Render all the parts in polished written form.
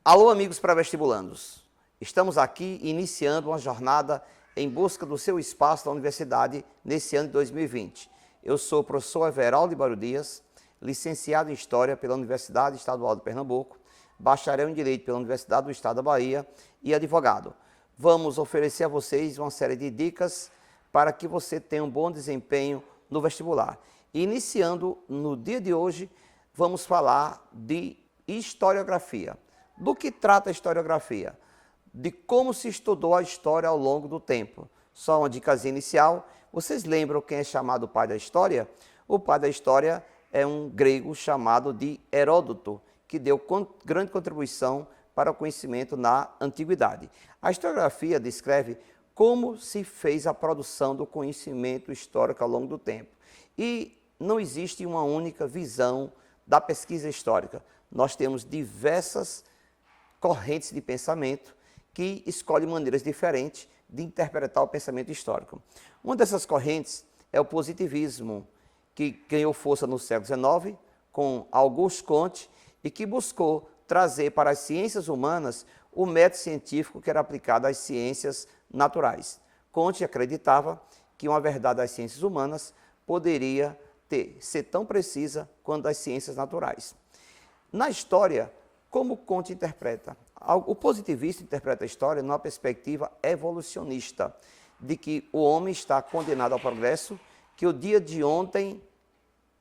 Alô, amigos pré-vestibulandos. Estamos aqui iniciando uma jornada em busca do seu espaço na universidade nesse ano de 2020. Eu sou o professor Everaldo Ibaro Dias, licenciado em História pela Universidade Estadual de Pernambuco, bacharel em Direito pela Universidade do Estado da Bahia e advogado. Vamos oferecer a vocês uma série de dicas para que você tenha um bom desempenho no vestibular. Iniciando no dia de hoje, vamos falar de historiografia. Do que trata a historiografia? De como se estudou a história ao longo do tempo. Só uma dicasinha inicial. Vocês lembram quem é chamado o pai da história? O pai da história é um grego chamado de Heródoto, que deu grande contribuição para o conhecimento na antiguidade. A historiografia descreve como se fez a produção do conhecimento histórico ao longo do tempo. E não existe uma única visão da pesquisa histórica. Nós temos diversas correntes de pensamento que escolhem maneiras diferentes de interpretar o pensamento histórico. Uma dessas correntes é o positivismo, que ganhou força no século XIX com Auguste Comte e que buscou trazer para as ciências humanas o método científico que era aplicado às ciências naturais. Comte acreditava que uma verdade das ciências humanas poderia ser tão precisa quanto das ciências naturais. Na história, como Comte interpreta? O positivista interpreta a história numa perspectiva evolucionista, de que o homem está condenado ao progresso, que o dia de ontem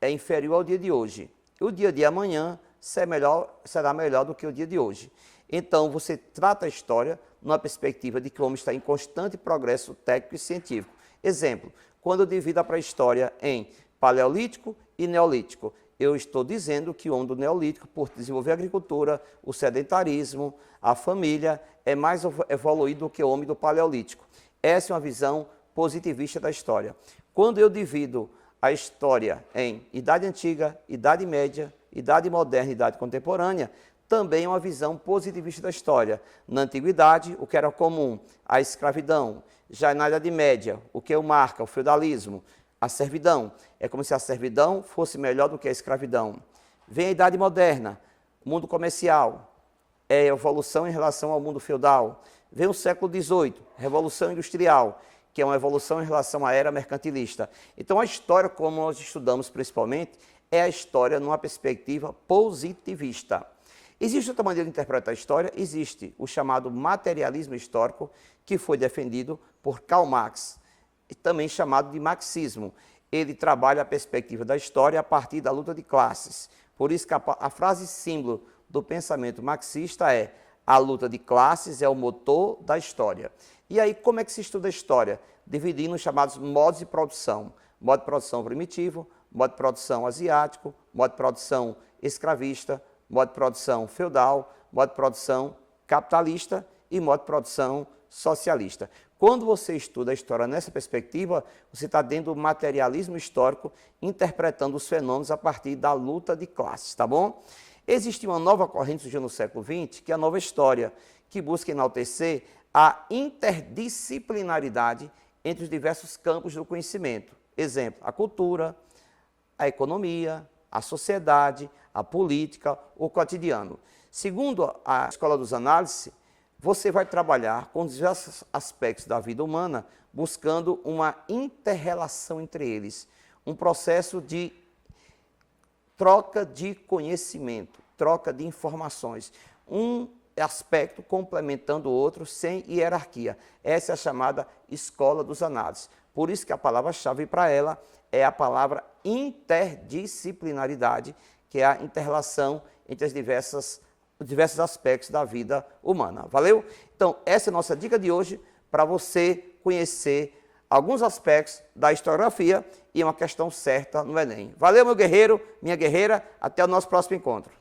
é inferior ao dia de hoje. E o dia de amanhã será melhor do que o dia de hoje. Então, você trata a história numa perspectiva de que o homem está em constante progresso técnico e científico. Exemplo, quando eu divido a pré-história em paleolítico e neolítico, eu estou dizendo que o homem do neolítico, por desenvolver a agricultura, o sedentarismo, a família, é mais evoluído do que o homem do paleolítico. Essa é uma visão positivista da história. Quando eu divido a história em Idade Antiga, Idade Média, Idade Moderna e Idade Contemporânea, também é uma visão positivista da história. Na Antiguidade, o que era comum? A escravidão. Já na Idade Média, o que o marca? O feudalismo. A servidão. É como se a servidão fosse melhor do que a escravidão. Vem a Idade Moderna, o mundo comercial, é evolução em relação ao mundo feudal. Vem o século XVIII, Revolução Industrial, que é uma evolução em relação à era mercantilista. Então a história, como nós estudamos principalmente, é a história numa perspectiva positivista. Existe outra maneira de interpretar a história? Existe o chamado materialismo histórico, que foi defendido por Karl Marx, também chamado de marxismo. Ele trabalha a perspectiva da história a partir da luta de classes. Por isso que a frase símbolo do pensamento marxista é: a luta de classes é o motor da história. E aí, como é que se estuda a história? Dividindo os chamados modos de produção. Modo de produção primitivo, modo de produção asiático, modo de produção escravista, modo de produção feudal, modo de produção capitalista e modo de produção socialista. Quando você estuda a história nessa perspectiva, você está dentro do materialismo histórico, interpretando os fenômenos a partir da luta de classes, tá bom? Existe uma nova corrente surgindo no século XX, que é a nova história, que busca enaltecer a interdisciplinaridade entre os diversos campos do conhecimento. Exemplo, a cultura, a economia, a sociedade, a política, o cotidiano. Segundo a Escola dos Análises, você vai trabalhar com diversos aspectos da vida humana, buscando uma inter-relação entre eles, um processo de troca de conhecimento, troca de informações, um aspecto complementando o outro sem hierarquia. Essa é a chamada Escola dos Análises. Por isso que a palavra-chave para ela é a palavra interdisciplinaridade, que é a inter-relação entre os diversos aspectos da vida humana. Valeu? Então, essa é a nossa dica de hoje para você conhecer alguns aspectos da historiografia e uma questão certa no Enem. Valeu, meu guerreiro, minha guerreira. Até o nosso próximo encontro.